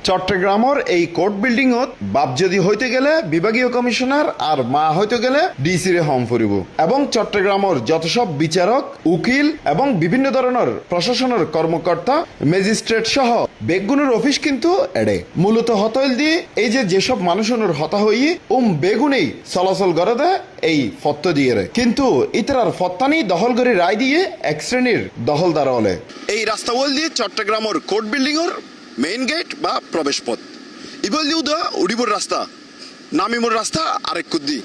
চট্টগ্রামের এই কোর্ট বিল্ডিংত বাপ যদি হইতে গেলে বিভাগীয় কমিশনার আর মা হইতে গেলে ডিসি রে হম ফুরিব এবং চট্টগ্রামের যত সব বিচারক উকিল এবং বিভিন্ন ধরনের প্রশাসনের কর্মকর্তা ম্যাজিস্ট্রেট সহ বেগুনের অফিস কিন্তু এড়ে মূলত হতইল দিয়ে এই যেসব মানুষের হতা হই বেগুনেই চলাচল করে দেয় এই ফত্ত দিয়ে রে কিন্তু ইতরার ফত্তানি দখলগরি রায় দিয়ে এক শ্রেণীর দখলদার হলে এই রাস্তা বল দিয়ে চট্টগ্রামের কোর্ট বিল্ডিং এর মেইন গেট বা প্রবেশ পথ ইবল দিউ দা উড়িবর রাস্তা নামিমুর রাস্তা আরেক কুদ্দি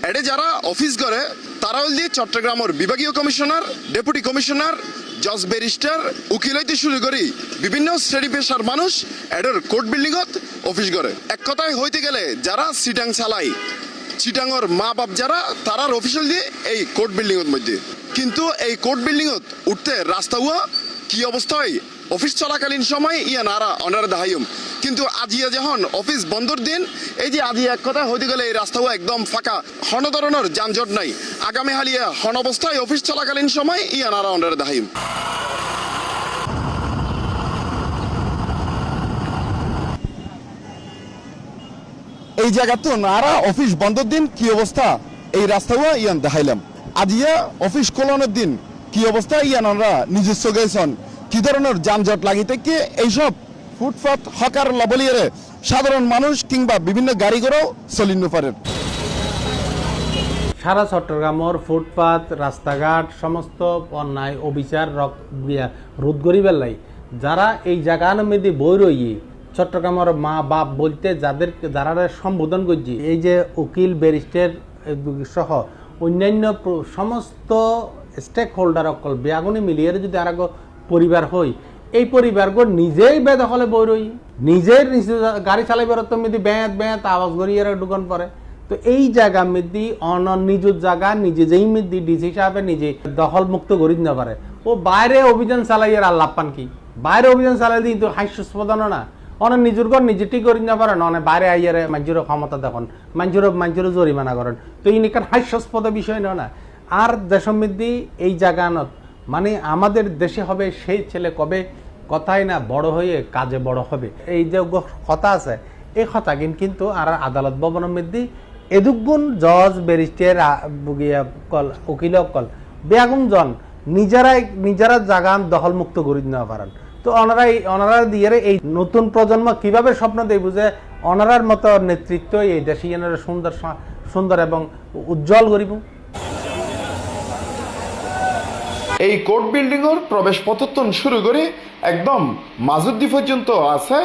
এডে যারা অফিস করে তারা হল দিয়ে চট্টগ্রামের বিভাগীয় কমিশনার ডেপুটি কমিশনার জজ ব্যারিস্টার উকিল হইতে শুরু করি বিভিন্ন শ্রেণী পেশার মানুষ এডের কোর্ট বিল্ডিংত অফিস করে এক কথায় হইতে গেলে যারা সিটাং চালাই চিটাঙর মা বাপ যারা তারার অফিসিয়াল দিয়ে এই কোর্ট বিল্ডিংয়ের মধ্যে কিন্তু এই কোর্ট বিল্ডিংত উঠতে রাস্তা হুয়া কি অবস্থা হয় অফিস চলাকালীন সময় ইয়া নারা অনার দাহাইম কিন্তু আজিয়া যখন অফিস বন্ধর দিন এই যে আজি এক কথা হইতে গেলে এই রাস্তাও একদম ফাঁকা হন ধরনের যানজট নাই আগামী হালিয়া হন অবস্থায় অফিস চলাকালীন সময় ইয়া নারা অনার দাহাইম এই জায়গা তো নারা অফিস বন্ধর দিন কি অবস্থা এই রাস্তাও ইয়ান দেখাইলাম আজিয়া অফিস খোলানোর দিন কি অবস্থা ইয়ান আমরা নিজস্ব গেছেন কি ধরনের যানজট লাগিতে কি এইসব ফুটপাথ হকার লবলিয়ারে সাধারণ মানুষ কিংবা বিভিন্ন গাড়ি ঘোড়াও চলিন পারে সারা চট্টগ্রামের ফুটপাথ রাস্তাঘাট সমস্ত অন্যায় অবিচার রোধ করিবার লাই যারা এই জায়গার মধ্যে বই রইয়ে চট্টগ্রামের মা বাপ বলতে যারা সম্বোধন করছি এই যে উকিল ব্যারিস্টার সহ অন্যান্য সমস্ত স্টেক হোল্ডার অকল বেআগুনি মিলিয়ে যদি আর পরিবার হই এই পরিবারগুলো নিজেই বেদখলে বই রই নিজের গাড়ি চালাইবার তো মেদি ব্যাঁত আওয়াজ করিয়ে ঢুকন পরে তো এই জায়গা মেদি নিজের জায়গা নিজে যেই মেদি ডিসি হিসাবে নিজে দখল মুক্ত করি না পারে ও বাইরে অভিযান চালাইয়ে আল্লাহ পান কি বাইরে অভিযান চালাই দিই তো হাস্যস্পদ না অনেক নিজের ঘর নিজে ঠিক করি না পারেন অনেক বাইরে আইয়ারে মানুষের ক্ষমতা দেখুন মানুষের জরিমানা করেন তো এই নিকার হাস্যস্পদ বিষয় না আর দেশমৃদ্ধি এই জায়গানত মানে আমাদের দেশে হবে সেই ছেলে কবে কথাই না বড় হয়ে কাজে বড় হবে এই যে কথা আছে এই কথা কিন্তু আর আদালত ভবনের মধ্যে এদুগুণ জজ ব্যারিস্টার উকিল কল বেআগুন জন নিজেরা জাগান দখল মুক্ত করে নেওয়া পারেন তো ওনারা দিয়ে এই নতুন প্রজন্ম কিভাবে স্বপ্ন দেয় বুঝে ওনারার মতো নেতৃত্ব এই দেশে সুন্দর এবং উজ্জ্বল করিব এই কোর্ট বিল্ডিং এর প্রবেশ পথতন শুরু করে একদম মাজুদ্দি পর্যন্ত আছে